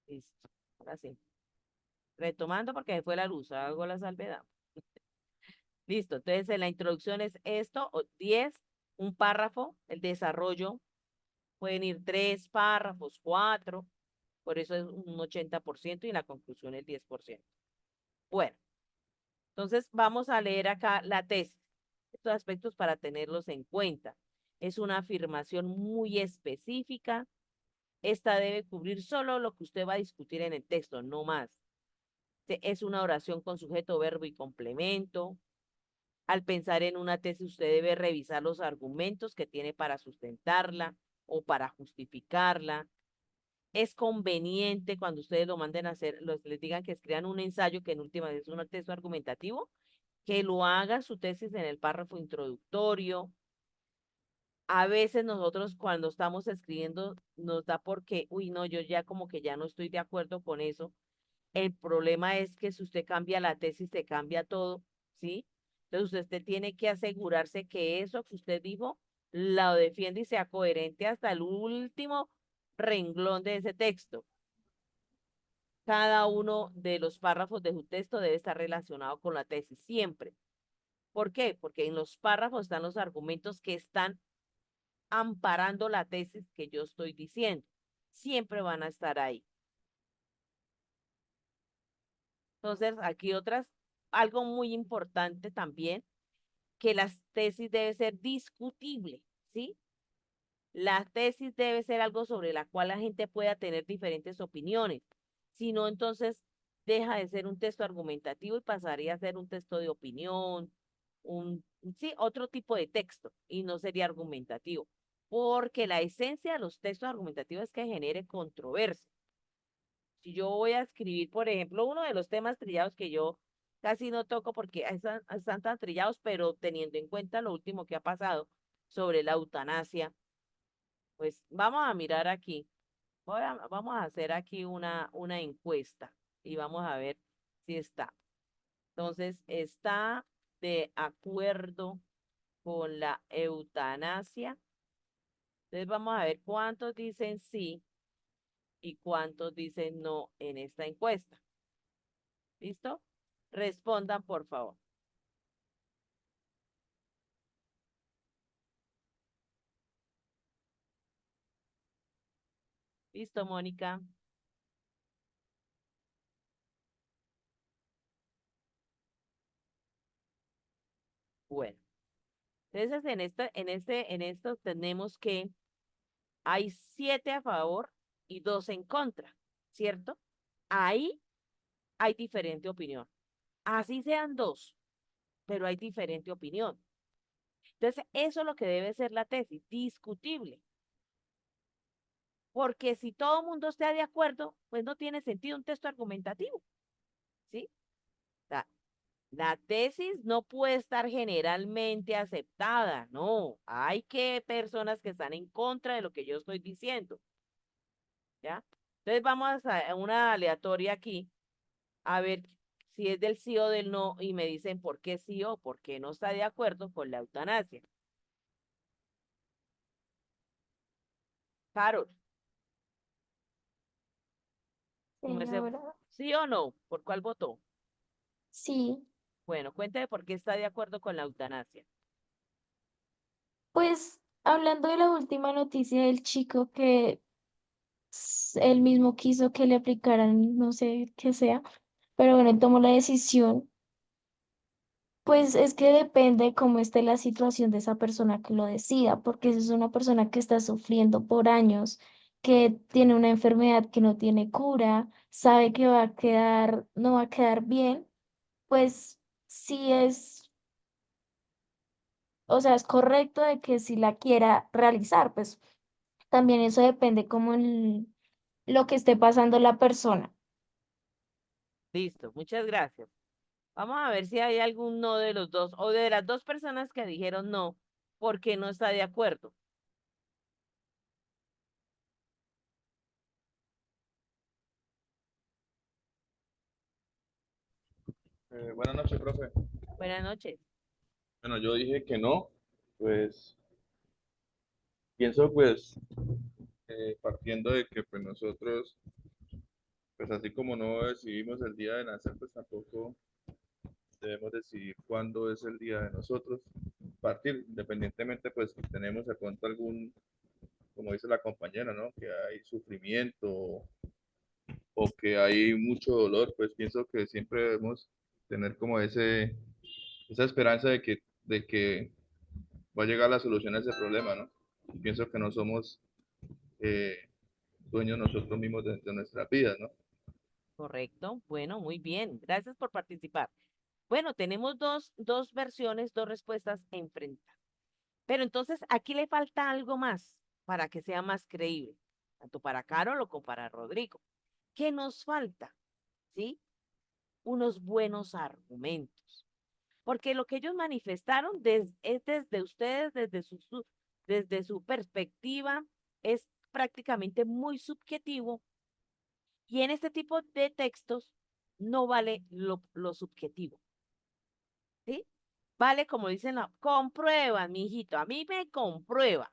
Listo. Ahora sí. Retomando porque se fue la luz, hago la salvedad. Listo. Entonces, en la introducción es esto, 10, un párrafo, el desarrollo, pueden ir 3 párrafos, 4, por eso es un 80% y la conclusión el 10%. Bueno, entonces vamos a leer acá la tesis. Estos aspectos para tenerlos en cuenta. Es una afirmación muy específica. Esta debe cubrir solo lo que usted va a discutir en el texto, no más. Es una oración con sujeto, verbo y complemento. Al pensar en una tesis, usted debe revisar los argumentos que tiene para sustentarla o para justificarla. Es conveniente cuando ustedes lo manden a hacer, les digan que escriban un ensayo, que en última vez es un texto argumentativo, que lo haga su tesis en el párrafo introductorio. A veces nosotros cuando estamos escribiendo nos da porque, uy, no, yo ya como que ya no estoy de acuerdo con eso. El problema es que si usted cambia la tesis, se cambia todo, ¿sí? Entonces usted tiene que asegurarse que eso que usted dijo lo defiende y sea coherente hasta el último renglón de ese texto. Cada uno de los párrafos de su texto debe estar relacionado con la tesis, siempre. ¿Por qué? Porque en los párrafos están los argumentos que están amparando la tesis que yo estoy diciendo. Siempre van a estar ahí. Entonces, aquí algo muy importante también, que las tesis debe ser discutible, ¿sí? La tesis debe ser algo sobre la cual la gente pueda tener diferentes opiniones. Si no, entonces deja de ser un texto argumentativo y pasaría a ser un texto de opinión, sí, otro tipo de texto y no sería argumentativo. Porque la esencia de los textos argumentativos es que genere controversia. Si yo voy a escribir, por ejemplo, uno de los temas trillados que yo casi no toco porque están tan trillados, pero teniendo en cuenta lo último que ha pasado sobre la eutanasia, pues vamos a mirar aquí. Vamos a hacer aquí una encuesta y vamos a ver si está. Entonces, ¿está de acuerdo con la eutanasia? Entonces, vamos a ver cuántos dicen sí y cuántos dicen no en esta encuesta. ¿Listo? Respondan, por favor. ¿Listo, Mónica? Bueno, entonces en esto tenemos que hay 7 a favor y 2 en contra, ¿cierto? Ahí hay diferente opinión. Así sean 2, pero hay diferente opinión. Entonces, eso es lo que debe ser la tesis, discutible. Porque si todo el mundo está de acuerdo, pues no tiene sentido un texto argumentativo, ¿sí? O sea, la tesis no puede estar generalmente aceptada, no. Hay que personas que están en contra de lo que yo estoy diciendo, ¿ya? Entonces vamos a una aleatoria aquí, a ver si es del sí o del no, y me dicen por qué sí o por qué no está de acuerdo con la eutanasia. Carol, Señora, ¿sí o no? ¿Por cuál votó? sí, Bueno, cuénteme por qué está de acuerdo con la eutanasia. pues hablando de la última noticia del chico que él mismo quiso que le aplicaran, no sé qué sea, pero bueno, él tomó la decisión, pues es que depende cómo esté la situación de esa persona que lo decida, porque si es una persona que está sufriendo por años, que tiene una enfermedad que no tiene cura, sabe que va a quedar, no va a quedar bien, pues sí es, o sea, es correcto de que si la quiera realizar, pues también eso depende como en lo que esté pasando la persona. Listo, muchas gracias. Vamos a ver si hay algún no de los dos, o de las dos personas que dijeron no, ¿por qué no está de acuerdo? Buenas noches, profe. Buenas noches. Bueno, yo dije que no, pues pienso pues partiendo de que pues nosotros pues así como no decidimos el día de nacer, pues tampoco debemos decidir cuándo es el día de nosotros partir, independientemente, pues si tenemos de pronto algún, como dice la compañera, ¿no? Que hay sufrimiento o que hay mucho dolor, pues pienso que siempre debemos tener como esa esperanza de que va a llegar la solución a ese problema, ¿no? Y pienso que no somos eh, dueños nosotros mismos de nuestras vidas, ¿no? Correcto. Bueno, muy bien. Gracias por participar. Bueno, tenemos dos versiones, dos respuestas enfrentadas. Pero entonces aquí le falta algo más para que sea más creíble, tanto para Carol como para Rodrigo. ¿Qué nos falta? ¿Sí? Unos buenos argumentos. Porque lo que ellos manifestaron es desde ustedes, desde su perspectiva, es prácticamente muy subjetivo y en este tipo de textos no vale lo subjetivo, ¿sí? Vale, como dicen, comprueba, mi hijito, a mí me comprueba.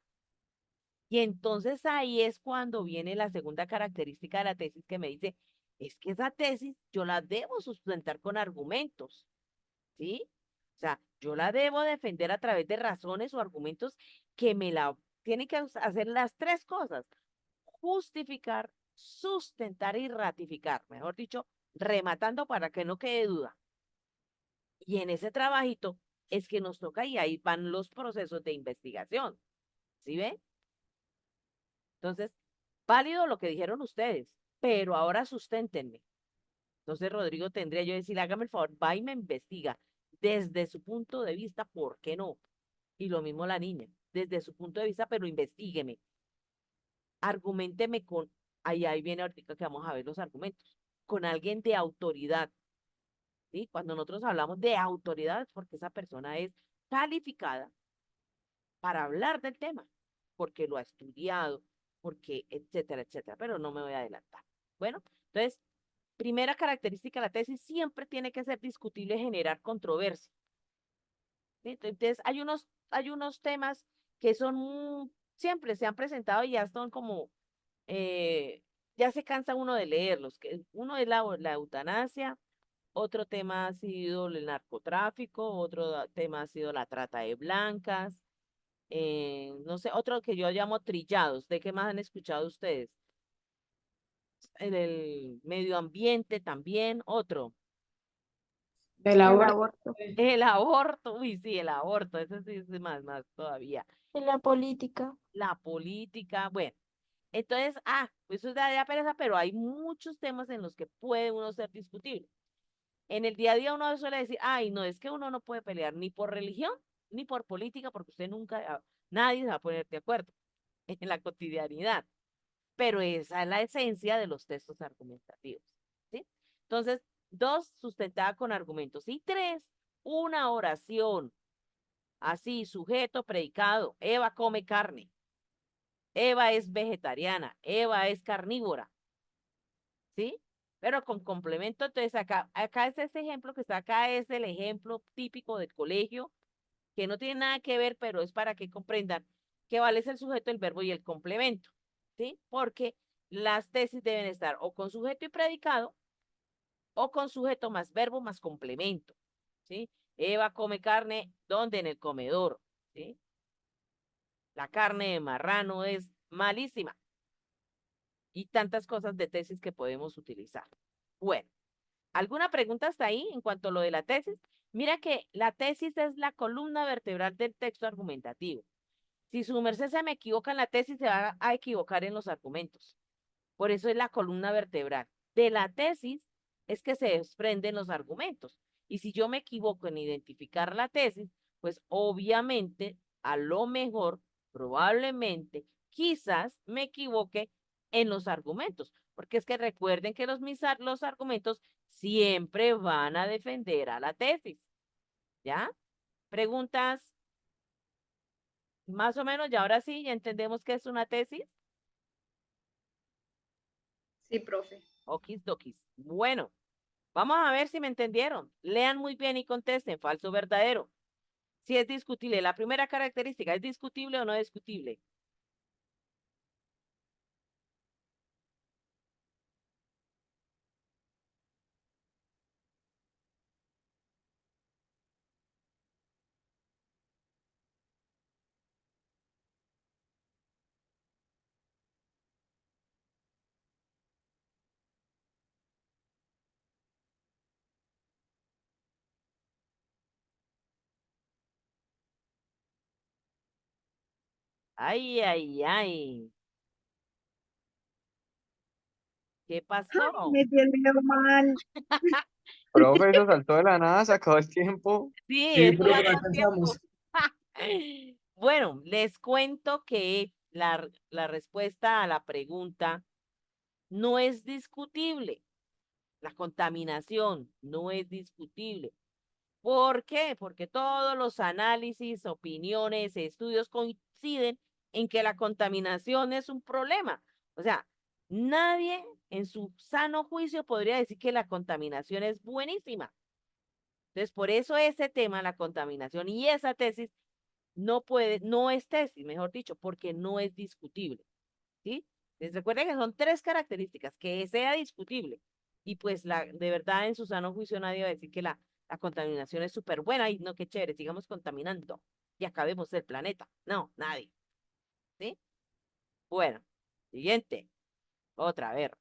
Y entonces ahí es cuando viene la segunda característica de la tesis que me dice, es que esa tesis yo la debo sustentar con argumentos, ¿sí? O sea, yo la debo defender a través de razones o argumentos que me la tienen que hacer las tres cosas: justificar, sustentar y ratificar, mejor dicho, rematando para que no quede duda. Y en ese trabajito es que nos toca y ahí van los procesos de investigación, ¿sí ve? Entonces, válido lo que dijeron ustedes, pero ahora susténtenme. Entonces, Rodrigo, tendría yo que decirle, hágame el favor, va y me investiga desde su punto de vista, ¿por qué no? Y lo mismo la niña, desde su punto de vista, pero investígueme, argumenteme con, ahí viene ahorita que vamos a ver los argumentos, con alguien de autoridad, ¿sí? Cuando nosotros hablamos de autoridad es porque esa persona es calificada para hablar del tema, porque lo ha estudiado, porque etcétera, etcétera, pero no me voy a adelantar. Bueno, entonces, primera característica de la tesis, siempre tiene que ser discutible, generar controversia. ¿Sí? Entonces, hay unos temas que son, siempre se han presentado y ya son como, eh, ya se cansa uno de leerlos, que uno es la eutanasia, otro tema ha sido el narcotráfico, otro tema ha sido la trata de blancas, no sé, otro que yo llamo trillados. ¿De qué más han escuchado ustedes? En el medio ambiente también, otro. El El aborto. aborto. El aborto, uy, sí, el aborto, eso sí es más todavía. En la política. La política, bueno. Entonces, pues eso da ya pereza, pero hay muchos temas en los que puede uno ser discutible. En el día a día uno suele decir, ay, no, es que uno no puede pelear ni por religión ni por política porque usted nunca, nadie se va a poner de acuerdo en la cotidianidad. Pero esa es la esencia de los textos argumentativos, ¿sí? Entonces, dos, sustentada con argumentos. Y tres, una oración. Así, sujeto, predicado. Eva come carne. Eva es vegetariana. Eva es carnívora, ¿sí? Pero con complemento, entonces acá es este ejemplo que está acá, es el ejemplo típico del colegio, que no tiene nada que ver, pero es para que comprendan que vale es el sujeto, el verbo y el complemento, ¿sí? Porque las tesis deben estar o con sujeto y predicado o con sujeto más verbo más complemento, ¿sí? Eva come carne, ¿dónde? En el comedor, ¿sí? La carne de marrano es malísima y tantas cosas de tesis que podemos utilizar. Bueno, ¿alguna pregunta hasta ahí en cuanto a lo de la tesis? Mira que la tesis es la columna vertebral del texto argumentativo. Si su merced se me equivoca en la tesis, se va a equivocar en los argumentos. Por eso es la columna vertebral. De la tesis es que se desprenden los argumentos. Y si yo me equivoco en identificar la tesis, pues obviamente, a lo mejor, probablemente, quizás me equivoque en los argumentos. Porque es que recuerden que los argumentos siempre van a defender a la tesis. ¿Ya? ¿Preguntas? Más o menos, y ahora sí, ya entendemos qué es una tesis. Sí, profe. Okis dokis. Bueno, vamos a ver si me entendieron. Lean muy bien y contesten, falso o verdadero. Si es discutible, la primera característica, ¿es discutible o no discutible? Ay, ay, ay. ¿Qué pasó? Me tiene mal. Profe, eso saltó de la nada, se acabó el tiempo. Sí, Sí, esto va profe, no con tiempo. alcanzamos. Bueno, les cuento que la respuesta a la pregunta no es discutible. La contaminación no es discutible. ¿Por qué? Porque todos los análisis, opiniones, estudios coinciden en que la contaminación es un problema. O sea, nadie en su sano juicio podría decir que la contaminación es buenísima. Entonces, por eso ese tema, la contaminación y esa tesis no es tesis, mejor dicho, porque no es discutible, ¿sí? Les recuerden que son tres características, que sea discutible y pues de verdad en su sano juicio nadie va a decir que la contaminación es súper buena y no, qué chévere, sigamos contaminando y acabemos el planeta. No, nadie, ¿sí? Bueno, siguiente, otra, a ver.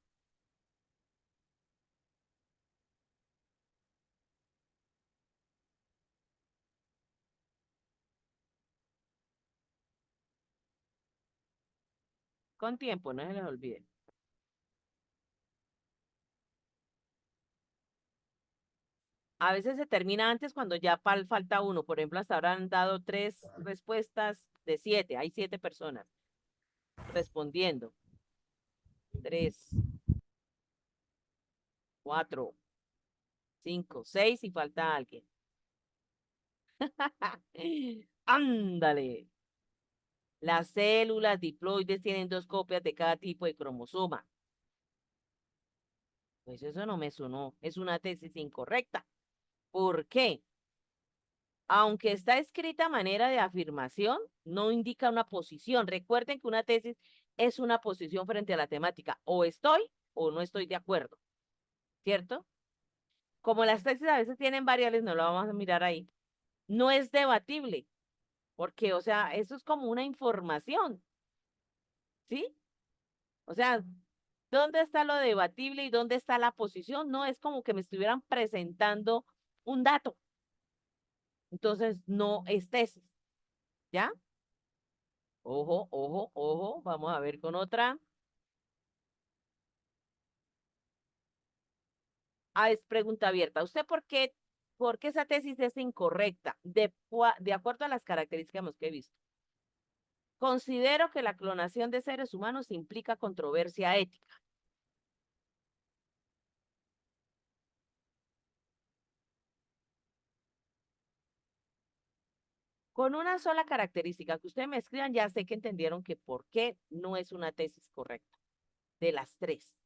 Con tiempo, no se les olvide. A veces se termina antes cuando ya falta uno. Por ejemplo, hasta ahora han dado 3 respuestas de 7. Hay 7 personas respondiendo. 3, 4, 5, 6 y falta alguien. Ándale. Las células diploides tienen 2 copias de cada tipo de cromosoma. Pues eso no me sonó. Es una tesis incorrecta. ¿Por qué? Aunque está escrita a manera de afirmación, no indica una posición. Recuerden que una tesis es una posición frente a la temática. O estoy o no estoy de acuerdo, ¿cierto? Como las tesis a veces tienen variables, no lo vamos a mirar ahí, no es debatible, porque, o sea, eso es como una información, ¿sí? O sea, ¿dónde está lo debatible y dónde está la posición? No es como que me estuvieran presentando un dato. Entonces, no es tesis, ¿ya? Ojo, ojo, ojo, vamos a ver con otra. Ah, es pregunta abierta. ¿Usted por qué esa tesis es incorrecta? De acuerdo a las características que he visto. Considero que la clonación de seres humanos implica controversia ética. Con una sola característica que ustedes me escriban, ya sé que entendieron que por qué no es una tesis correcta. De las 3.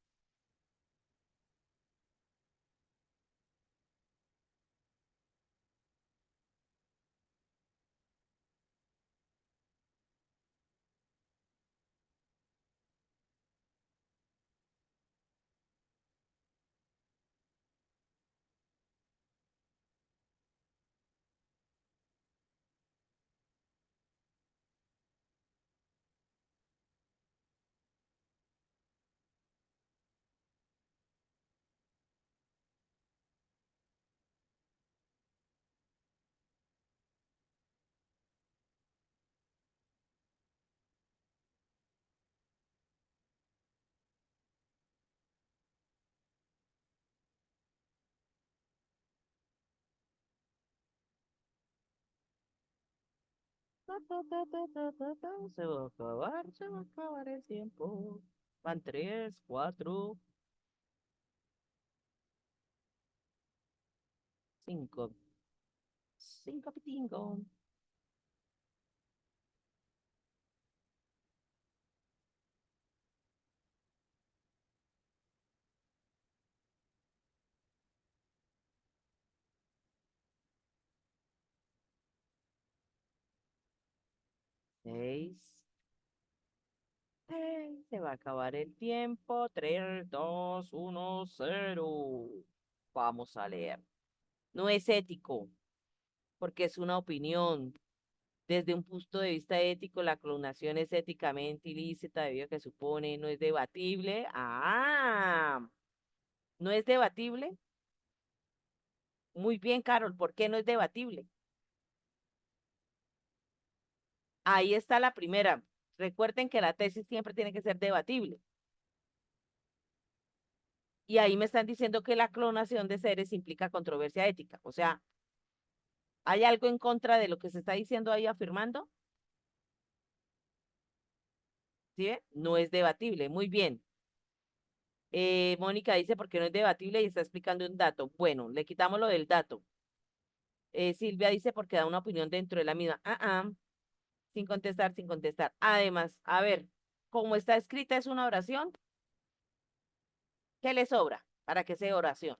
Se va a acabar el tiempo. Van 3, 4, 5. 5 pitingo. 6. Se va a acabar el tiempo. 3, 2, 1, 0. Vamos a leer. No es ético, porque es una opinión. Desde un punto de vista ético, la clonación es éticamente ilícita debido a que supone, no es debatible. Ah, ¿no es debatible? Muy bien, Carol, ¿por qué no es debatible? Ahí está la primera. Recuerden que la tesis siempre tiene que ser debatible. Y ahí me están diciendo que la clonación de seres implica controversia ética. O sea, ¿hay algo en contra de lo que se está diciendo ahí afirmando? ¿Sí ve? No es debatible. Muy bien. Mónica dice porque no es debatible y está explicando un dato. Bueno, le quitamos lo del dato. Silvia dice porque da una opinión dentro de la misma. Sin contestar, sin contestar. Además, a ver, como está escrita es una oración, ¿qué le sobra para que sea oración?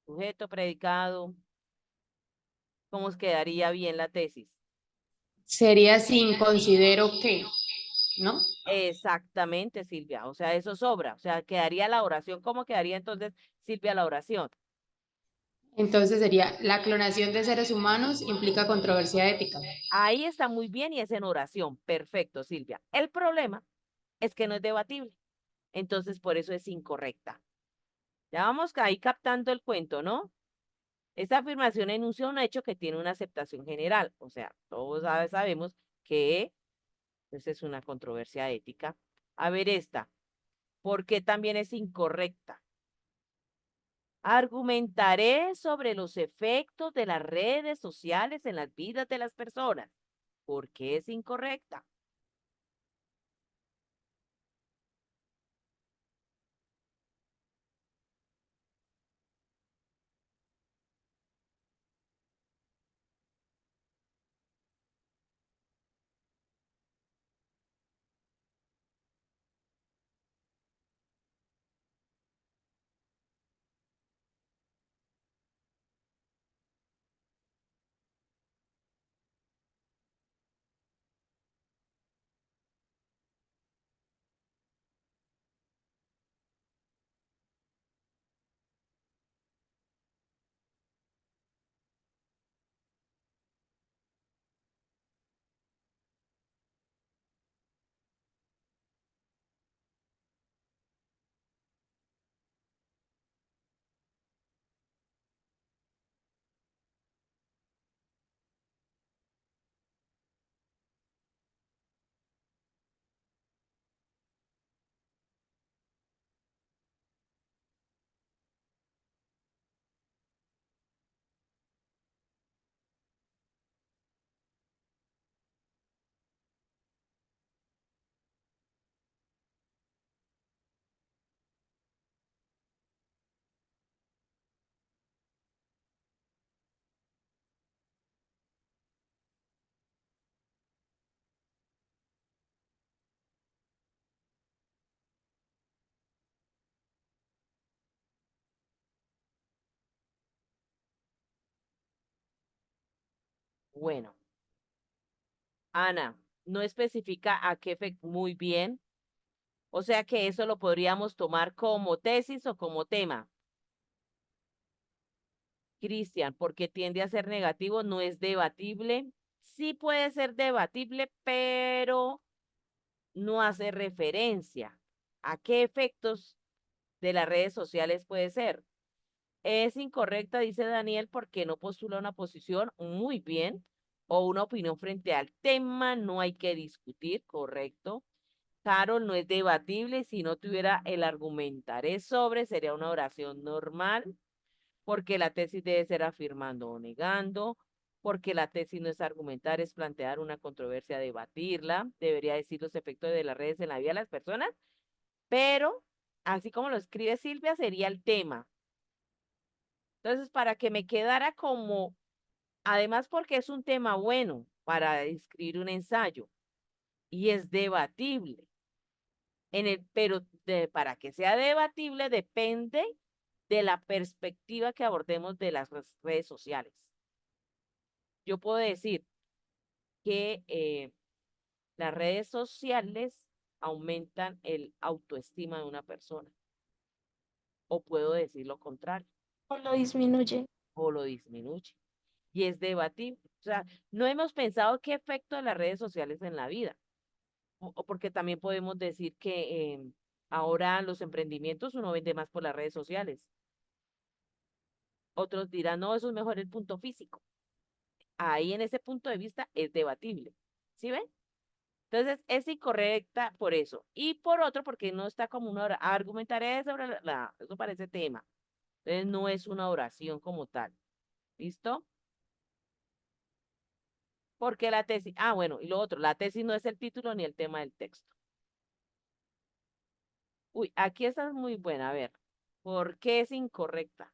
Sujeto, predicado, ¿cómo quedaría bien la tesis? Sería sin considero que, ¿no? Exactamente, Silvia. O sea, eso sobra. O sea, quedaría la oración. ¿Cómo quedaría entonces, Silvia, la oración? Entonces sería, la clonación de seres humanos implica controversia ética. Ahí está muy bien y es en oración. Perfecto, Silvia. El problema es que no es debatible. Entonces, por eso es incorrecta. Ya vamos ahí captando el cuento, ¿no? Esta afirmación enuncia un hecho que tiene una aceptación general. O sea, todos sabemos que pues, es una controversia ética. A ver esta. ¿Por qué también es incorrecta? Argumentaré sobre los efectos de las redes sociales en las vidas de las personas. ¿Por qué es incorrecta? Bueno, Ana, no especifica a qué efecto. Muy bien. O sea que eso lo podríamos tomar como tesis o como tema. Cristian, porque tiende a ser negativo, no es debatible. Sí puede ser debatible, pero no hace referencia a qué efectos de las redes sociales puede ser. Es incorrecta, dice Daniel, porque no postula una posición muy bien o una opinión frente al tema, no hay que discutir, correcto. Carol, no es debatible, si no tuviera el argumentaré sobre, sería una oración normal, porque la tesis debe ser afirmando o negando, porque la tesis no es argumentar, es plantear una controversia, debatirla, debería decir los efectos de las redes en la vida de las personas, pero así como lo escribe Silvia, sería el tema. Entonces, para que me quedara como, además porque es un tema bueno para escribir un ensayo y es debatible, pero para que sea debatible depende de la perspectiva que abordemos de las redes sociales. Yo puedo decir que las redes sociales aumentan el autoestima de una persona, o puedo decir lo contrario, O lo disminuye. o lo disminuye. Y es debatible. O sea, no hemos pensado qué efecto de las redes sociales en la vida. O porque también podemos decir que ahora los emprendimientos uno vende más por las redes sociales. Otros dirán, no, eso es mejor el punto físico. ahí en ese punto de vista es debatible. ¿Sí ven? Entonces es incorrecta por eso. Y por otro, porque no está como una oración. Argumentaré sobre eso parece tema. Entonces no es una oración como tal. ¿Listo? Porque la tesis, bueno, y lo otro, la tesis no es el título ni el tema del texto. Uy, aquí esta es muy buena, a ver, ¿por qué es incorrecta?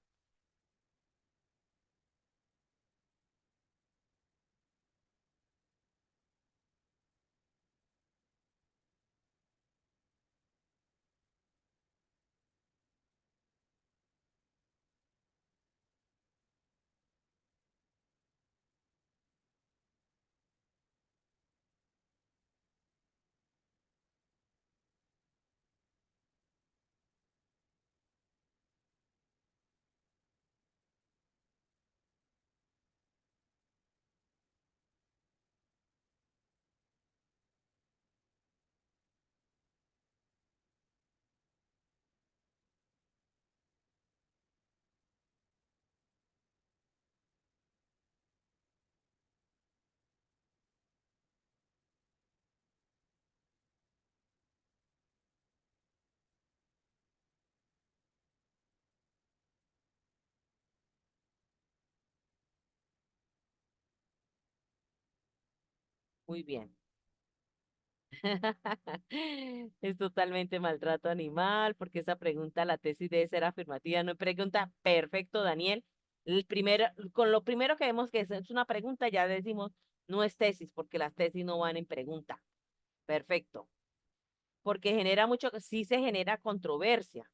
Muy bien. Es totalmente maltrato animal, porque esa pregunta, la tesis debe ser afirmativa, no es pregunta. Perfecto, Daniel. Con lo primero que vemos que es una pregunta, ya decimos, no es tesis, porque las tesis no van en pregunta. Perfecto. Porque genera mucho, sí se genera controversia.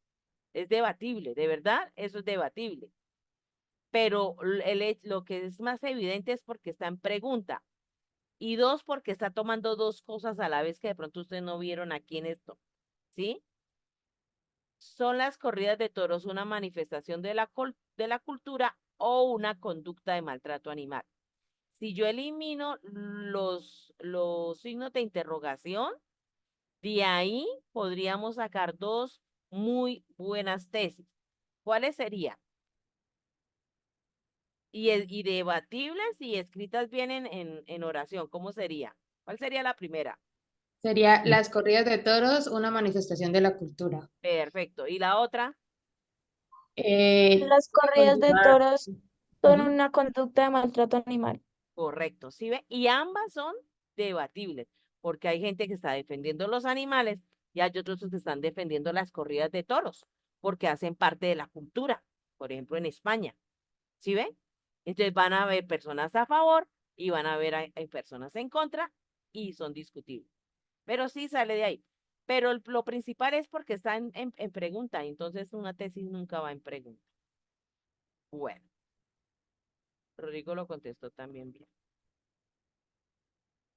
Es debatible, de verdad, eso es debatible. Pero lo que es más evidente es porque está en pregunta. Y dos, porque está tomando dos cosas a la vez que de pronto ustedes no vieron aquí en esto. ¿Sí? ¿Son las corridas de toros una manifestación de de la cultura o una conducta de maltrato animal? Si yo elimino los signos de interrogación, de ahí podríamos sacar dos muy buenas tesis. ¿Cuáles serían? Y debatibles y escritas bien en oración. ¿Cómo sería? ¿Cuál sería la primera? Sería las corridas de toros, una manifestación de la cultura. Perfecto. ¿Y la otra? Las corridas de Conllevar- toros son Ujú. una conducta de maltrato animal. Correcto, ¿sí ve? Y ambas son debatibles, porque hay gente que está defendiendo los animales y hay otros que están defendiendo las corridas de toros, porque hacen parte de la cultura, por ejemplo, en España, ¿sí ve? Entonces van a haber personas a favor y van a haber hay personas en contra y son discutibles. Pero sí sale de ahí. Pero lo principal es porque está en pregunta, entonces una tesis nunca va en pregunta. Bueno, Rodrigo lo contestó también bien.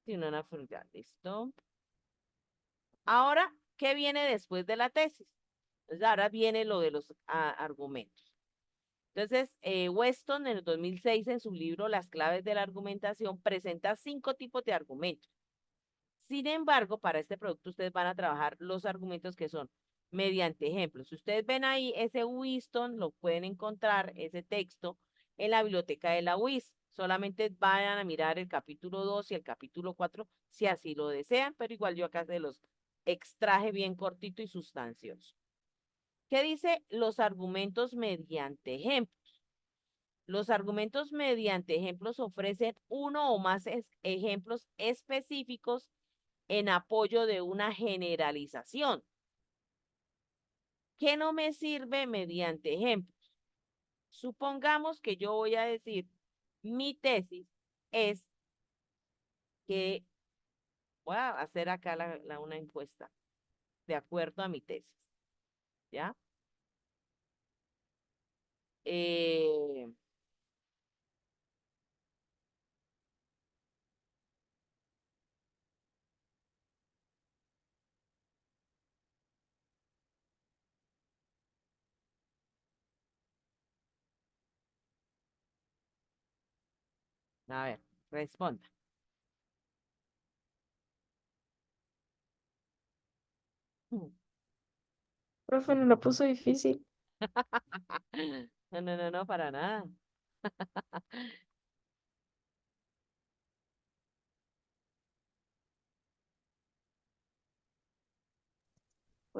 Si no, una fruta, ¿listo? Ahora, ¿qué viene después de la tesis? Entonces, ahora viene lo de los argumentos. Entonces, Weston en el 2006, en su libro Las claves de la argumentación, presenta 5 tipos de argumentos. Sin embargo, para este producto ustedes van a trabajar los argumentos que son mediante ejemplos. Si ustedes ven ahí ese Weston, lo pueden encontrar, ese texto, en la biblioteca de la UIS. Solamente vayan a mirar el capítulo 2 y el capítulo 4 si así lo desean, pero igual yo acá se los extraje bien cortito y sustancioso. ¿Qué dice los argumentos mediante ejemplos? Los argumentos mediante ejemplos ofrecen uno o más ejemplos específicos en apoyo de una generalización. ¿Qué no me sirve mediante ejemplos? Supongamos que yo voy a decir, mi tesis es que, voy a hacer acá una encuesta, de acuerdo a mi tesis, ¿ya? Eh, a ver, responda. Profe, no la puso difícil. No, no, no, no, para nada.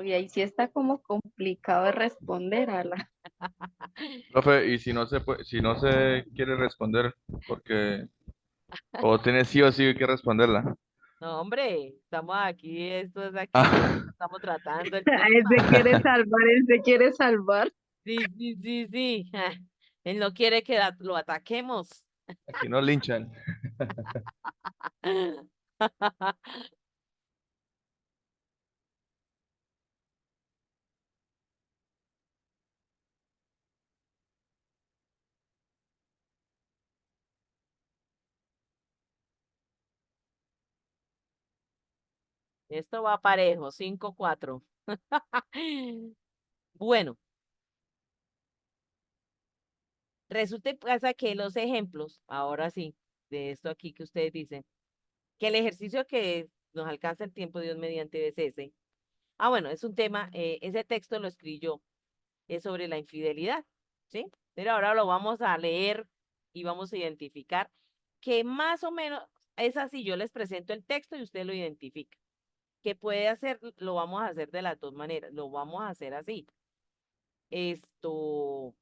Uy, ahí sí está como complicado de responder a la. Profe, y si no se puede, si no se quiere responder, porque o tiene sí o sí que responderla. No, hombre, estamos aquí, esto es aquí, Ah, estamos tratando el Él tema. se quiere salvar, él se quiere salvar. Sí, sí, sí, sí. Él no quiere que lo ataquemos. aquí nos linchan. Esto va parejo, 5-4. Bueno, resulta y pasa que los ejemplos, ahora sí, de esto aquí que ustedes dicen, que el ejercicio que nos alcanza el tiempo, Dios mediante, es ese. Ah, bueno, es un tema, ese texto lo escribí yo, es sobre la infidelidad, ¿sí? Pero ahora lo vamos a leer y vamos a identificar que más o menos es así, yo les presento el texto y usted lo identifica. Que puede hacer, lo vamos a hacer de las dos maneras, lo vamos a hacer así. Esto,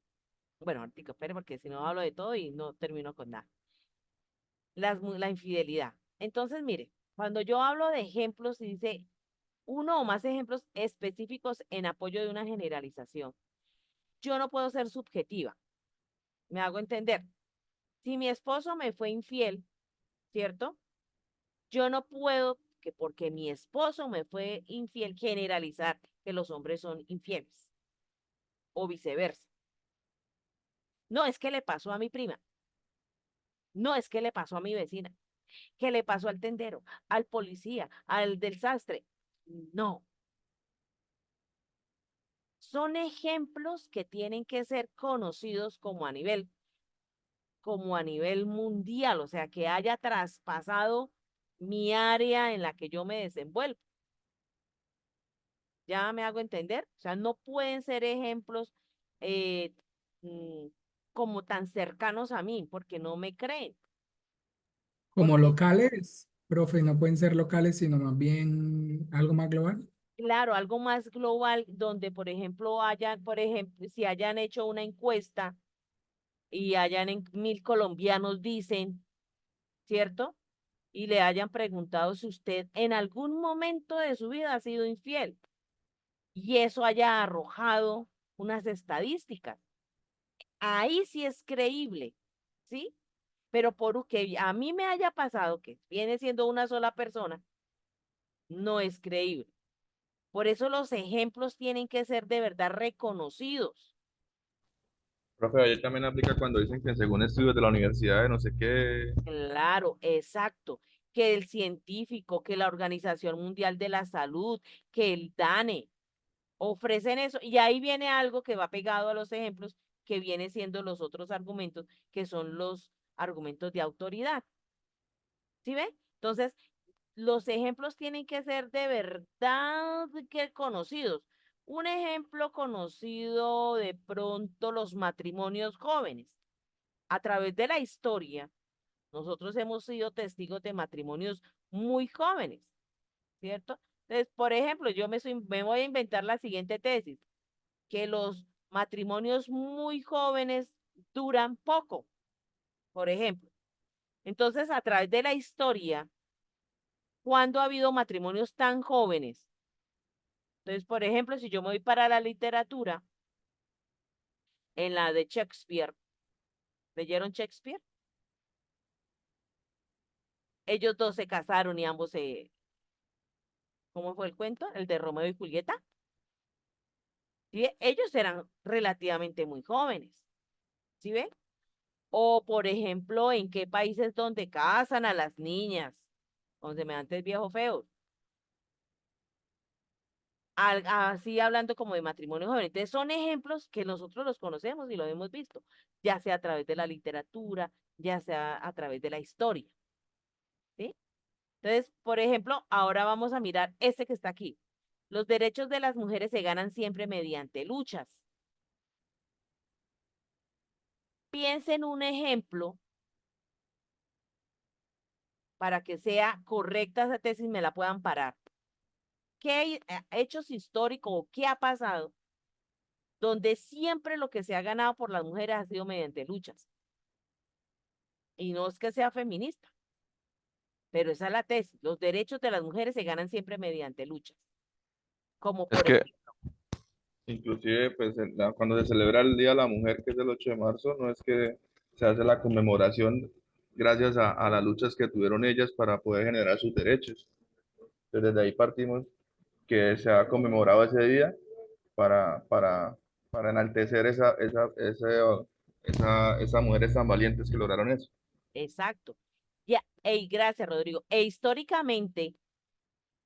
bueno, ahorita, espere, porque si no hablo de todo y no termino con nada. La infidelidad. Entonces, mire, cuando yo hablo de ejemplos y dice uno o más ejemplos específicos en apoyo de una generalización, yo no puedo ser subjetiva. Me hago entender. Si mi esposo me fue infiel, ¿cierto? Yo no puedo, que porque mi esposo me fue infiel, generalizar que los hombres son infieles o viceversa. No es que le pasó a mi prima, no es que le pasó a mi vecina, que le pasó al tendero, al policía, al del sastre. No, son ejemplos que tienen que ser conocidos como a nivel mundial, o sea, que haya traspasado mi área en la que yo me desenvuelvo. ¿Ya me hago entender? O sea, no pueden ser ejemplos eh, mm, como tan cercanos a mí, porque no me creen. Como Porque, locales, profe, no pueden ser locales, sino más bien algo más global. claro, algo más global donde, por ejemplo, si hayan hecho una encuesta y hayan 1000 colombianos dicen, ¿cierto? Y le hayan preguntado si usted en algún momento de su vida ha sido infiel y eso haya arrojado unas estadísticas. Ahí sí es creíble, ¿sí? Pero por que a mí me haya pasado que viene siendo una sola persona, no es creíble. Por eso los ejemplos tienen que ser de verdad reconocidos. Profe, ayer también aplica cuando dicen que según estudios de la universidad de no sé qué. Claro, exacto. Que el científico, que la Organización Mundial de la Salud, que el DANE, ofrecen eso. Y ahí viene algo que va pegado a los ejemplos, que viene siendo los otros argumentos, que son los argumentos de autoridad. ¿Sí ve? Entonces, los ejemplos tienen que ser de verdad que conocidos. Un ejemplo conocido de pronto los matrimonios jóvenes. A través de la historia, nosotros hemos sido testigos de matrimonios muy jóvenes, ¿cierto? Entonces, por ejemplo, me voy a inventar la siguiente tesis, que los matrimonios muy jóvenes duran poco, por ejemplo. Entonces, a través de la historia, ¿cuándo ha habido matrimonios tan jóvenes? Entonces, por ejemplo, si yo me voy para la literatura, en la de Shakespeare, ¿leyeron Shakespeare? Ellos dos se casaron y ambos ¿cómo fue el cuento? El de Romeo y Julieta. ¿Sí? Ellos eran relativamente muy jóvenes, ¿sí ve? O, por ejemplo, ¿en qué países donde casan a las niñas con semejantes viejos feos? Así hablando como de matrimonio joven. Entonces son ejemplos que nosotros los conocemos y los hemos visto, ya sea a través de la literatura, ya sea a través de la historia, ¿sí? Entonces, por ejemplo, ahora vamos a mirar este que está aquí. Los derechos de las mujeres se ganan siempre mediante luchas. Piensen un ejemplo para que sea correcta esa tesis, me la puedan parar. qué hechos históricos o qué ha pasado donde siempre lo que se ha ganado por las mujeres ha sido mediante luchas. Y no es que sea feminista, pero esa es la tesis. Los derechos de las mujeres se ganan siempre mediante luchas. Como Es por que, Inclusive, pues cuando se celebra el Día de la Mujer, que es el 8 de marzo, no es que se hace la conmemoración gracias a las luchas que tuvieron ellas para poder generar sus derechos. Entonces, desde ahí partimos que se ha conmemorado ese día para, para, para enaltecer esas mujeres tan valientes que lograron eso. exacto. Ya, gracias, Rodrigo. E históricamente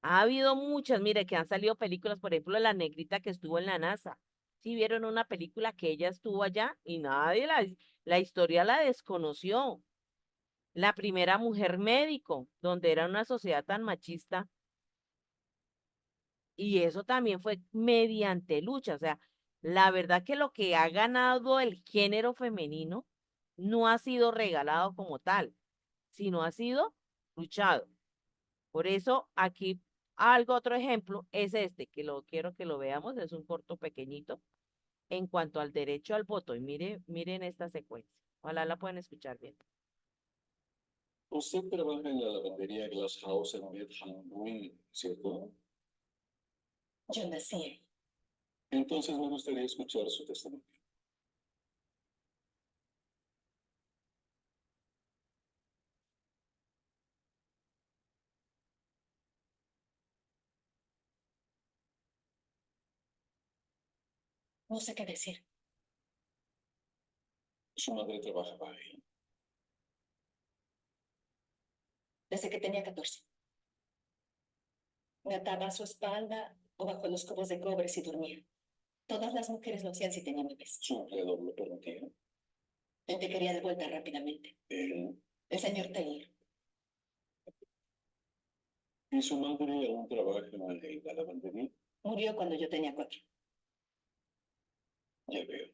ha habido muchas, mire, que han salido películas, por ejemplo, la negrita que estuvo en la NASA. Sí vieron una película que ella estuvo allá y nadie la historia la desconoció. La primera mujer médico, donde era una sociedad tan machista, y eso también fue mediante lucha. O sea, la verdad que lo que ha ganado el género femenino no ha sido regalado como tal, sino ha sido luchado. Por eso aquí otro ejemplo es este, que lo quiero que lo veamos, es un corto pequeñito en cuanto al derecho al voto. Y miren esta secuencia. Ojalá la pueden escuchar bien. Usted trabaja en la lavandería Glass House en Bethlehem, ¿cierto? Yo nací ahí. Entonces me gustaría escuchar su testimonio. No sé qué decir. Su madre trabajaba ahí. Desde que tenía 14. Me ataba a su espalda o bajo los cubos de cobre si dormía. Todas las mujeres lo hacían si tenían bebés. Su empleador lo permitía. Él te quería de vuelta rápidamente. Él El señor Taylor. y su madre aún trabajan en la lavandería. Murió cuando yo tenía 4. Ya veo.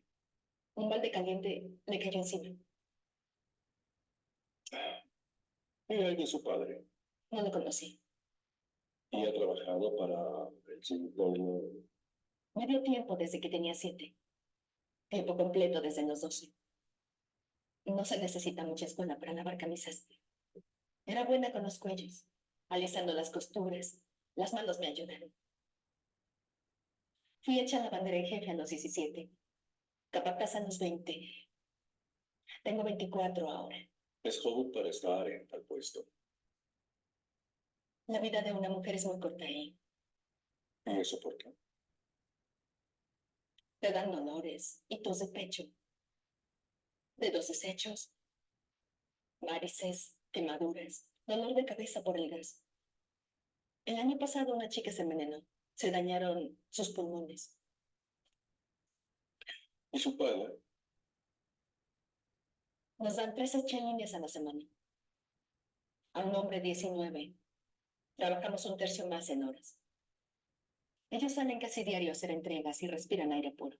Un balde caliente le cayó encima. ¿Y hay de su padre? No lo conocí. Y ha trabajado para el señor. Me dio tiempo desde que tenía 7. Tiempo completo desde los 12. No se necesita mucha escuela para lavar camisas. Era buena con los cuellos, alisando las costuras. Las manos me ayudaron. Fui hecha lavandera en jefe a los 17. Capataz a los 20. Tengo 24 ahora. Es joven para estar en tal puesto. La vida de una mujer es muy corta ahí. ¿Y eso por qué? Te dan dolores, hitos de pecho, dedos deshechos, varices, quemaduras, dolor de cabeza por el gas. El año pasado una chica se envenenó. Se dañaron sus pulmones. ¿Y su padre? Nos dan 13 chelines a la semana. A un hombre 19. Trabajamos un tercio más en horas. Ellos salen casi diario a hacer entregas y respiran aire puro.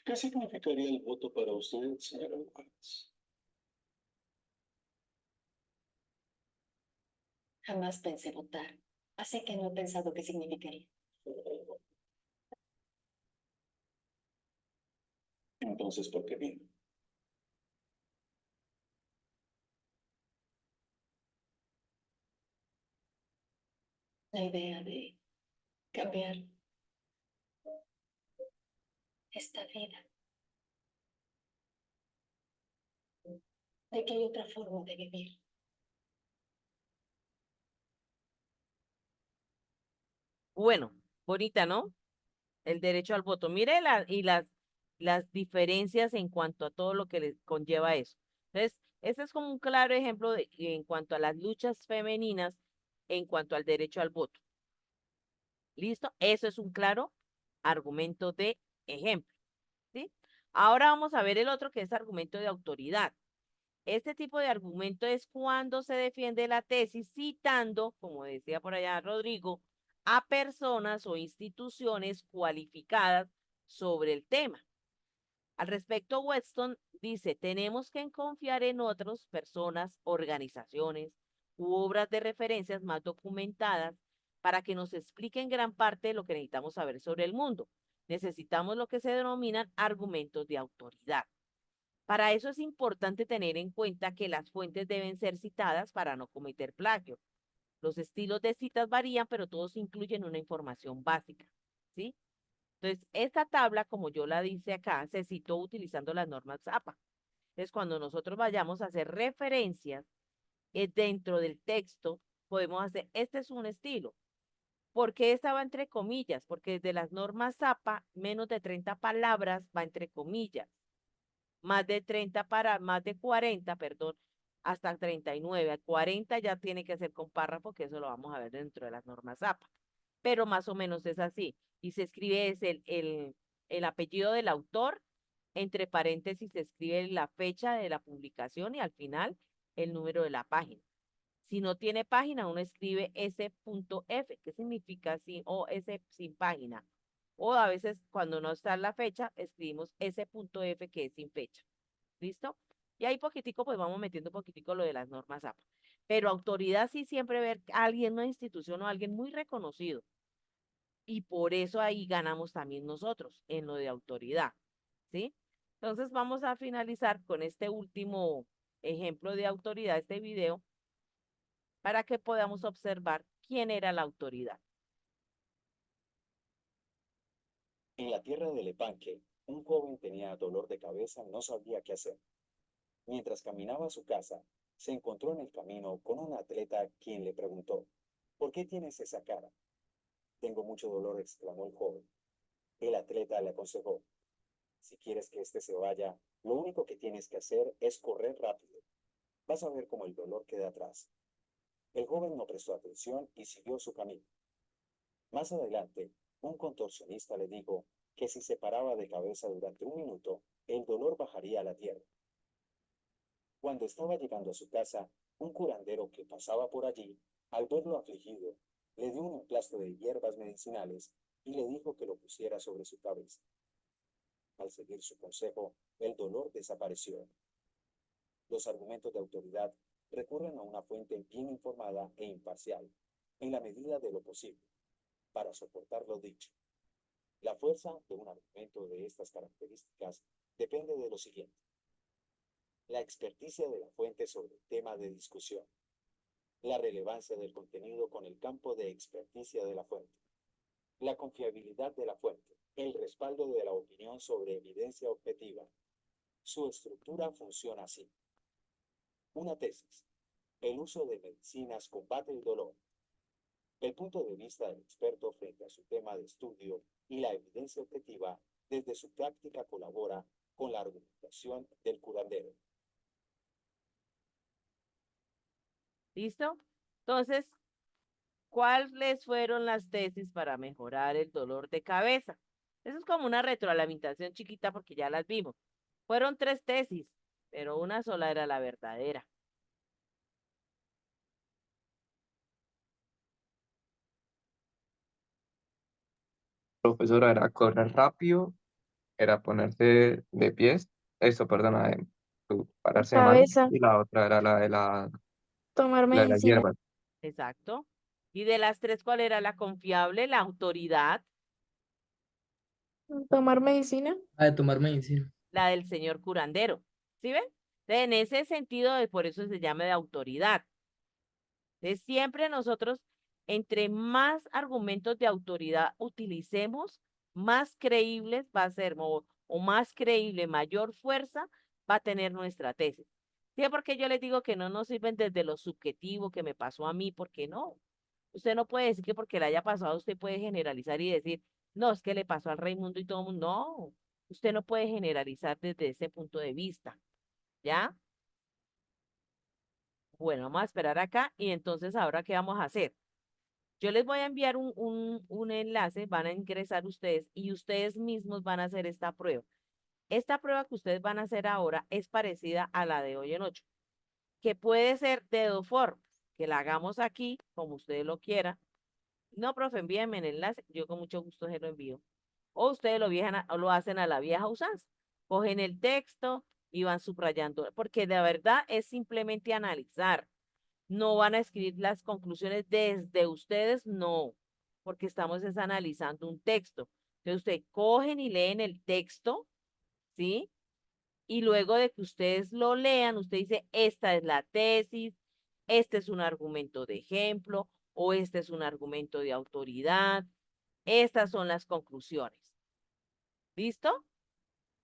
¿Qué significaría el voto para usted, señora Watts? Jamás pensé votar, así que no he pensado qué significaría. Entonces, ¿por qué vino? La idea de cambiar esta vida. De que hay otra forma de vivir. Bueno, bonita, ¿no? El derecho al voto. Mire las diferencias en cuanto a todo lo que le conlleva eso. Entonces, ese es como un claro ejemplo en cuanto a las luchas femeninas, en cuanto al derecho al voto. ¿Listo? Eso es un claro argumento de ejemplo, ¿sí? Ahora vamos a ver el otro que es argumento de autoridad. Este tipo de argumento es cuando se defiende la tesis citando, como decía por allá Rodrigo, a personas o instituciones cualificadas sobre el tema. Al respecto, Weston dice, tenemos que confiar en otras personas, organizaciones u obras de referencias más documentadas para que nos expliquen gran parte de lo que necesitamos saber sobre el mundo. Necesitamos lo que se denominan argumentos de autoridad. Para eso es importante tener en cuenta que las fuentes deben ser citadas para no cometer plagio. Los estilos de citas varían, pero todos incluyen una información básica, ¿sí? Entonces, esta tabla, como yo la dice acá, se citó utilizando las normas APA. Entonces, cuando nosotros vayamos a hacer referencias dentro del texto, podemos hacer, este es un estilo. ¿Por qué esta va entre comillas? Porque desde las normas APA, menos de 30 palabras va entre comillas. Más de 40, perdón, hasta 39. 40 ya tiene que ser con párrafo, que eso lo vamos a ver dentro de las normas APA. Pero más o menos es así. Y se escribe el apellido del autor, entre paréntesis se escribe la fecha de la publicación y al final el número de la página. Si no tiene página, uno escribe S.F, que significa sin, o S sin página. O a veces cuando no está la fecha, escribimos S.F, que es sin fecha. ¿Listo? Y ahí poquitico, pues vamos metiendo poquitico lo de las normas APA. Pero autoridad sí siempre ver a alguien, una institución o alguien muy reconocido. Y por eso ahí ganamos también nosotros en lo de autoridad. ¿Sí? Entonces vamos a finalizar con este último ejemplo de autoridad, este video, para que podamos observar quién era la autoridad. En la tierra de Lepanque, un joven tenía dolor de cabeza y no sabía qué hacer. Mientras caminaba a su casa, se encontró en el camino con un atleta quien le preguntó, ¿por qué tienes esa cara? Tengo mucho dolor, exclamó el joven. El atleta le aconsejó, si quieres que este se vaya, lo único que tienes que hacer es correr rápido. Vas a ver cómo el dolor queda atrás. El joven no prestó atención y siguió su camino. Más adelante, un contorsionista le dijo que si se paraba de cabeza durante un minuto, el dolor bajaría a la tierra. Cuando estaba llegando a su casa, un curandero que pasaba por allí, al verlo afligido, le dio un emplasto de hierbas medicinales y le dijo que lo pusiera sobre su cabeza. Al seguir su consejo, el dolor desapareció. Los argumentos de autoridad recurren a una fuente bien informada e imparcial, en la medida de lo posible, para soportar lo dicho. La fuerza de un argumento de estas características depende de lo siguiente. La experticia de la fuente sobre el tema de discusión. La relevancia del contenido con el campo de experticia de la fuente. La confiabilidad de la fuente. El respaldo de la opinión sobre evidencia objetiva. Su estructura funciona así. Una tesis. El uso de medicinas combate el dolor. El punto de vista del experto frente a su tema de estudio y la evidencia objetiva desde su práctica colabora con la argumentación del curandero. ¿Listo? Entonces, ¿cuáles fueron las tesis para mejorar el dolor de cabeza? Eso es como una retroalimentación chiquita porque ya las vimos. Fueron 3 tesis, pero una sola era la verdadera. Profesora, era correr rápido, era ponerse de pies, eso, perdona, pararse de manos, Cabeza, y la otra era tomar la de las medicina, hierbas. Exacto. Y de las 3, ¿cuál era la confiable? La autoridad, tomar medicina. La de tomar medicina. la del señor curandero. ¿Sí ven? Entonces, en ese sentido, por eso se llama de autoridad. Entonces, siempre nosotros, entre más argumentos de autoridad utilicemos, más creíbles va a ser, o más creíble, mayor fuerza va a tener nuestra tesis. ¿Sí? Porque yo les digo que no nos sirven desde lo subjetivo que me pasó a mí, porque no. Usted no puede decir que porque le haya pasado, usted puede generalizar y decir, no, es que le pasó al Raimundo y todo el mundo. No, usted no puede generalizar desde ese punto de vista. ¿Ya? Bueno, vamos a esperar acá y entonces ahora, ¿qué vamos a hacer? Yo les voy a enviar un enlace, van a ingresar ustedes y ustedes mismos van a hacer esta prueba. Esta prueba que ustedes van a hacer ahora es parecida a la de hoy en 8, que puede ser de 2 formas, que la hagamos aquí, como ustedes lo quieran. No, profe, envíenme el enlace, yo con mucho gusto se lo envío. O ustedes lo hacen a la vieja usanza. Cogen el texto y van subrayando, porque de verdad es simplemente analizar. No van a escribir las conclusiones desde ustedes, no, porque estamos analizando un texto. Entonces, ustedes cogen y leen el texto, ¿sí? Y luego de que ustedes lo lean, usted dice, esta es la tesis, este es un argumento de ejemplo, o este es un argumento de autoridad, estas son las conclusiones. ¿Listo?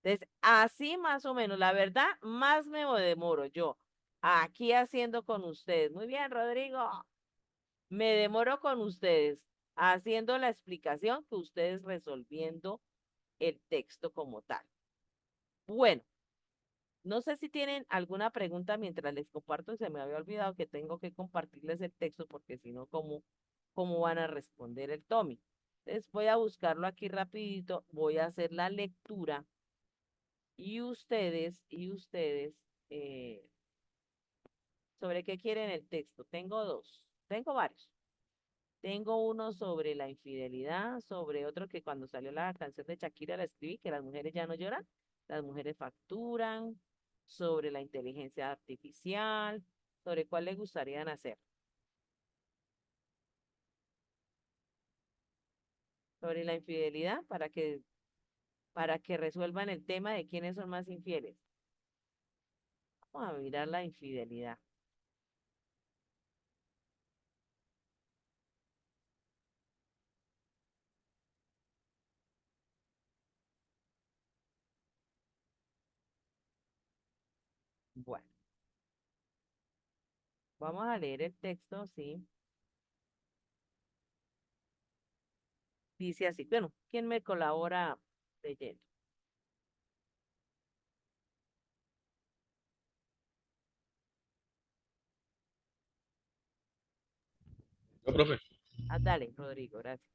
Entonces, así más o menos, la verdad, más me demoro yo aquí haciendo con ustedes. Muy bien, Rodrigo. Me demoro con ustedes haciendo la explicación que ustedes resolviendo el texto como tal. Bueno, no sé si tienen alguna pregunta mientras les comparto. Se me había olvidado que tengo que compartirles el texto porque si no, ¿cómo van a responder el Tommy? Entonces voy a buscarlo aquí rapidito, voy a hacer la lectura y ustedes, eh, ¿sobre qué quieren el texto? Tengo dos, tengo varios. Tengo uno sobre la infidelidad, sobre otro que cuando salió la canción de Shakira la escribí, que las mujeres ya no lloran, las mujeres facturan, sobre la inteligencia artificial, sobre cuál le gustaría hacer. Sobre la infidelidad para que resuelvan el tema de quiénes son más infieles. Vamos a mirar la infidelidad. Bueno, vamos a leer el texto, sí. Dice así, bueno, ¿quién me colabora leyendo? No, profe. Ah, dale, Rodrigo, gracias.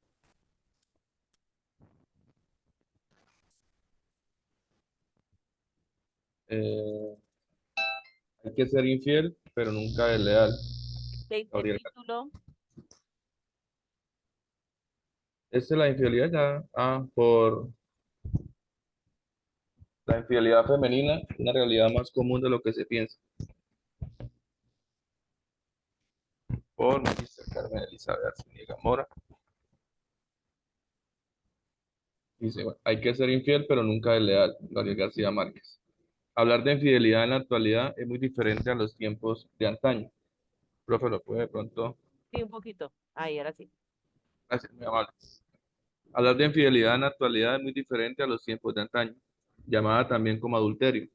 Eh, hay que ser infiel, pero nunca desleal. El Gabriel. título, Esta es la infidelidad ya. Por la infidelidad femenina, una realidad más común de lo que se piensa. Por Magister Carmen Elizabeth Arciniega Mora. Dice, bueno, hay que ser infiel, pero nunca desleal. Gabriel García Márquez. Hablar de infidelidad en la actualidad es muy diferente a los tiempos de antaño. Profe, lo puede de pronto. sí, un poquito. Ahí, ahora sí. Gracias, muy amable. Hablar de infidelidad en la actualidad es muy diferente a los tiempos de antaño, llamada también como adulterio.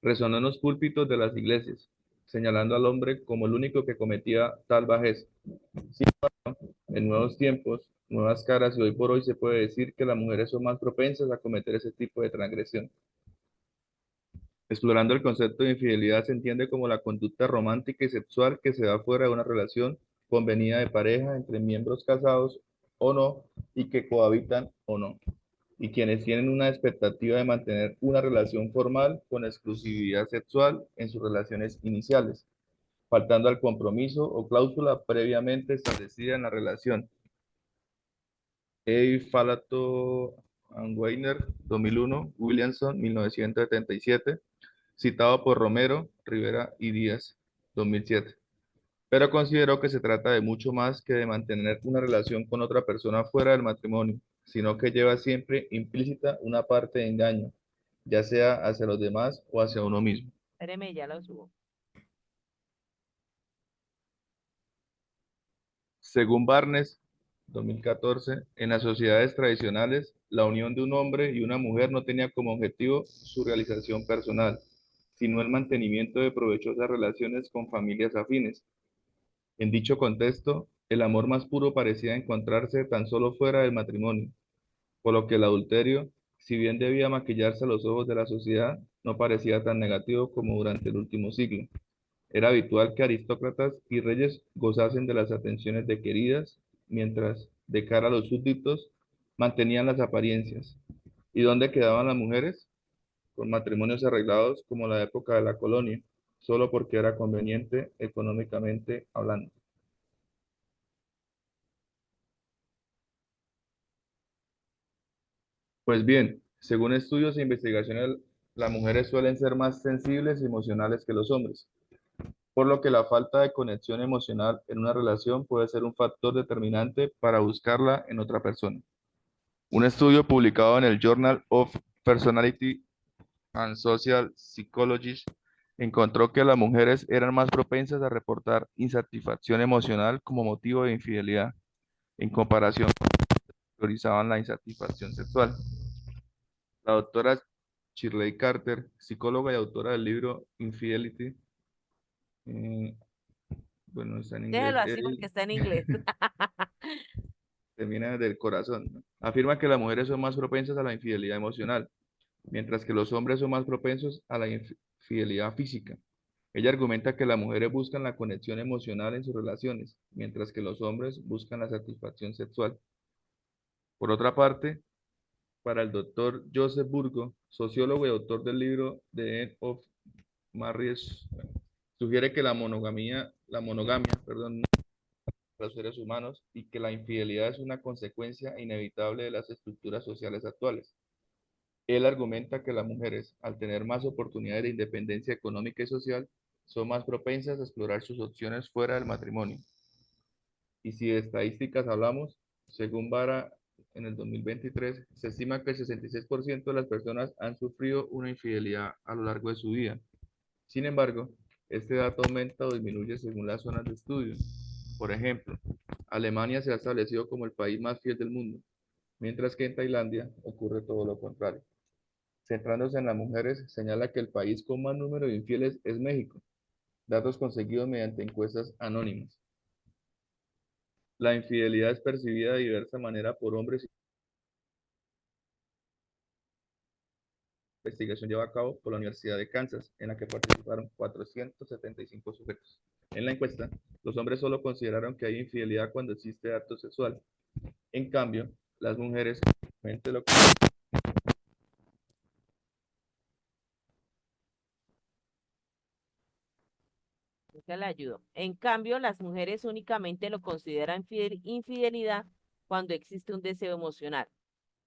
Resonó en los púlpitos de las iglesias, señalando al hombre como el único que cometía tal bajeza. En nuevos tiempos, nuevas caras, y hoy por hoy se puede decir que las mujeres son más propensas a cometer ese tipo de transgresión. Explorando el concepto de infidelidad se entiende como la conducta romántica y sexual que se da fuera de una relación convenida de pareja entre miembros casados o no y que cohabitan o no, y quienes tienen una expectativa de mantener una relación formal con exclusividad sexual en sus relaciones iniciales, faltando al compromiso o cláusula previamente establecida en la relación. A. Falato and Weiner, 2001, Williamson, 1977, citado por Romero, Rivera y Díaz, 2007. Pero considero que se trata de mucho más que de mantener una relación con otra persona fuera del matrimonio, sino que lleva siempre implícita una parte de engaño, ya sea hacia los demás o hacia uno mismo. Espéreme, ya lo subo. Según Barnes, 2014, en las sociedades tradicionales, la unión de un hombre y una mujer no tenía como objetivo su realización personal, sino el mantenimiento de provechosas relaciones con familias afines. En dicho contexto, el amor más puro parecía encontrarse tan solo fuera del matrimonio, por lo que el adulterio, si bien debía maquillarse a los ojos de la sociedad, no parecía tan negativo como durante el último siglo. Era habitual que aristócratas y reyes gozasen de las atenciones de queridas, mientras, de cara a los súbditos, mantenían las apariencias. ¿Y dónde quedaban las mujeres? Con matrimonios arreglados como la época de la colonia, solo porque era conveniente económicamente hablando. Pues bien, según estudios e investigaciones, las mujeres suelen ser más sensibles y emocionales que los hombres. por lo que la falta de conexión emocional en una relación puede ser un factor determinante para buscarla en otra persona. Un estudio publicado en el Journal of Personality and Social Psychology encontró que las mujeres eran más propensas a reportar insatisfacción emocional como motivo de infidelidad, en comparación con los que priorizaban la insatisfacción sexual. La doctora Shirley Carter, psicóloga y autora del libro Infidelity, eh, bueno, está en inglés, Déjelo así porque está en inglés. termina del corazón, ¿no? Afirma que las mujeres son más propensas a la infidelidad emocional, mientras que los hombres son más propensos a la infidelidad física. Ella argumenta que las mujeres buscan la conexión emocional en sus relaciones, mientras que los hombres buscan la satisfacción sexual. Por otra parte, para el doctor Joseph Burgo, sociólogo y autor del libro The End of Marriage, sugiere que la monogamia, perdón, no es para los seres humanos y que la infidelidad es una consecuencia inevitable de las estructuras sociales actuales. Él argumenta que las mujeres, al tener más oportunidades de independencia económica y social, son más propensas a explorar sus opciones fuera del matrimonio. Y si de estadísticas hablamos, según Vara, en el 2023, se estima que el 66% de las personas han sufrido una infidelidad a lo largo de su vida. Sin embargo, este dato aumenta o disminuye según las zonas de estudio. Por ejemplo, Alemania se ha establecido como el país más fiel del mundo, mientras que en Tailandia ocurre todo lo contrario. Centrándose en las mujeres, señala que el país con más número de infieles es México, datos conseguidos mediante encuestas anónimas. La infidelidad es percibida de diversa manera por hombres. La investigación lleva a cabo por la Universidad de Kansas, en la que participaron 475 sujetos. En la encuesta, los hombres solo consideraron que hay infidelidad cuando existe acto sexual. En cambio, las mujeres únicamente lo Ya le ayudo. En cambio, las mujeres únicamente lo consideran infidelidad cuando existe un deseo emocional.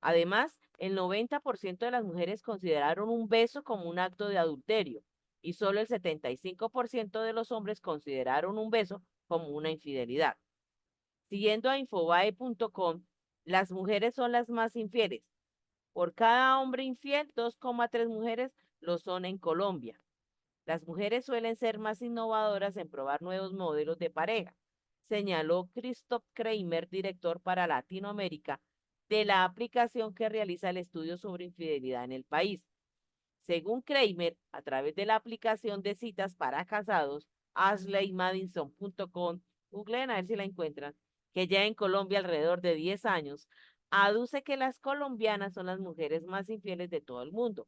Además, el 90% de las mujeres consideraron un beso como un acto de adulterio y solo el 75% de los hombres consideraron un beso como una infidelidad. Siguiendo a infobae.com, las mujeres son las más infieles. Por cada hombre infiel, 2,3 mujeres lo son en Colombia. Las mujeres suelen ser más innovadoras en probar nuevos modelos de pareja, señaló Christoph Kramer, director para Latinoamérica de la aplicación que realiza el estudio sobre infidelidad en el país. Según Kramer, a través de la aplicación de citas para casados, ashleymadison.com, googleen a ver si la encuentran, que ya en Colombia alrededor de 10 años, aduce que las colombianas son las mujeres más infieles de todo el mundo,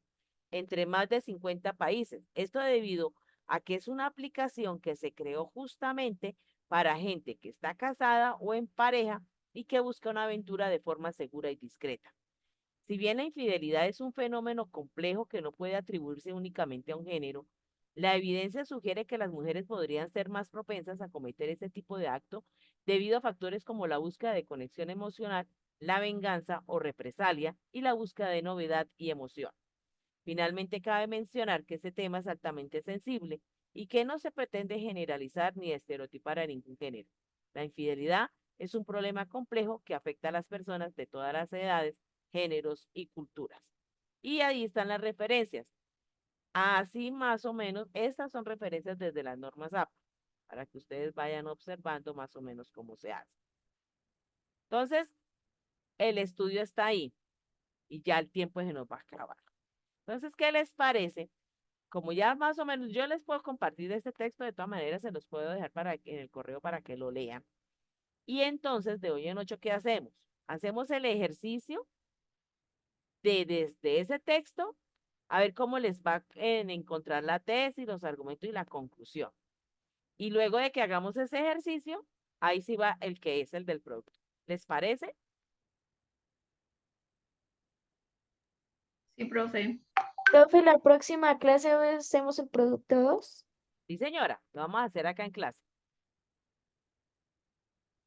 entre más de 50 países. Esto debido a que es una aplicación que se creó justamente para gente que está casada o en pareja y que busca una aventura de forma segura y discreta. Si bien la infidelidad es un fenómeno complejo que no puede atribuirse únicamente a un género, la evidencia sugiere que las mujeres podrían ser más propensas a cometer este tipo de acto debido a factores como la búsqueda de conexión emocional, la venganza o represalia y la búsqueda de novedad y emoción. Finalmente, cabe mencionar que este tema es altamente sensible y que no se pretende generalizar ni estereotipar a ningún género. La infidelidad es un problema complejo que afecta a las personas de todas las edades, géneros y culturas. Y ahí están las referencias. Así más o menos, estas son referencias desde las normas APA, para que ustedes vayan observando más o menos cómo se hace. Entonces, el estudio está ahí y ya el tiempo se nos va a acabar. Entonces, ¿qué les parece? Como ya más o menos yo les puedo compartir este texto, de todas maneras se los puedo dejar en el correo para que lo lean. Y entonces, de hoy en 8, ¿qué hacemos? Hacemos el ejercicio desde ese texto, a ver cómo les va en encontrar la tesis, los argumentos y la conclusión. Y luego de que hagamos ese ejercicio, ahí sí va el que es el del producto. ¿Les parece? Sí, profe. Profe, la próxima clase hacemos el producto 2. Sí, señora, lo vamos a hacer acá en clase.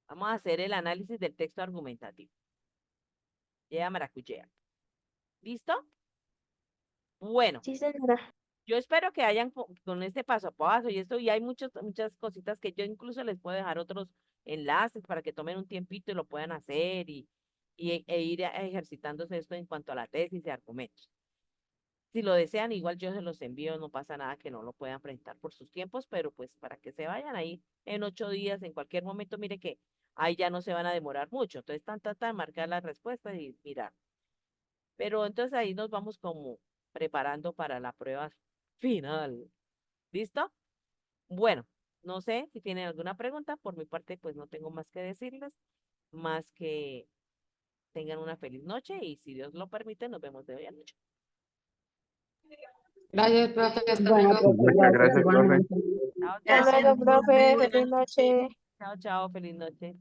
Vamos a hacer el análisis del texto argumentativo. Ya maracuyea. ¿Listo? Bueno, Sí, señora. Yo espero que hayan con este paso a paso y esto, y hay muchas cositas que yo incluso les puedo dejar otros enlaces para que tomen un tiempito y lo puedan hacer e ir ejercitándose esto en cuanto a la tesis y argumentos. Si lo desean, igual yo se los envío, no pasa nada que no lo puedan presentar por sus tiempos, pero pues para que se vayan ahí en 8 días, en cualquier momento, mire que ahí ya no se van a demorar mucho. Entonces, tan, marcar las respuestas y mirar. Pero entonces ahí nos vamos como preparando para la prueba final. ¿Listo? Bueno, no sé si tienen alguna pregunta. Por mi parte, pues no tengo más que decirles, más que tengan una feliz noche y si Dios lo permite, nos vemos de hoy a noche. Gracias, profe. Hasta Bueno, luego. profe, Muchas gracias gracias, profe. igualmente. Chao, Hasta chao. luego, profe. Feliz noche. Chao, chao. Feliz noche.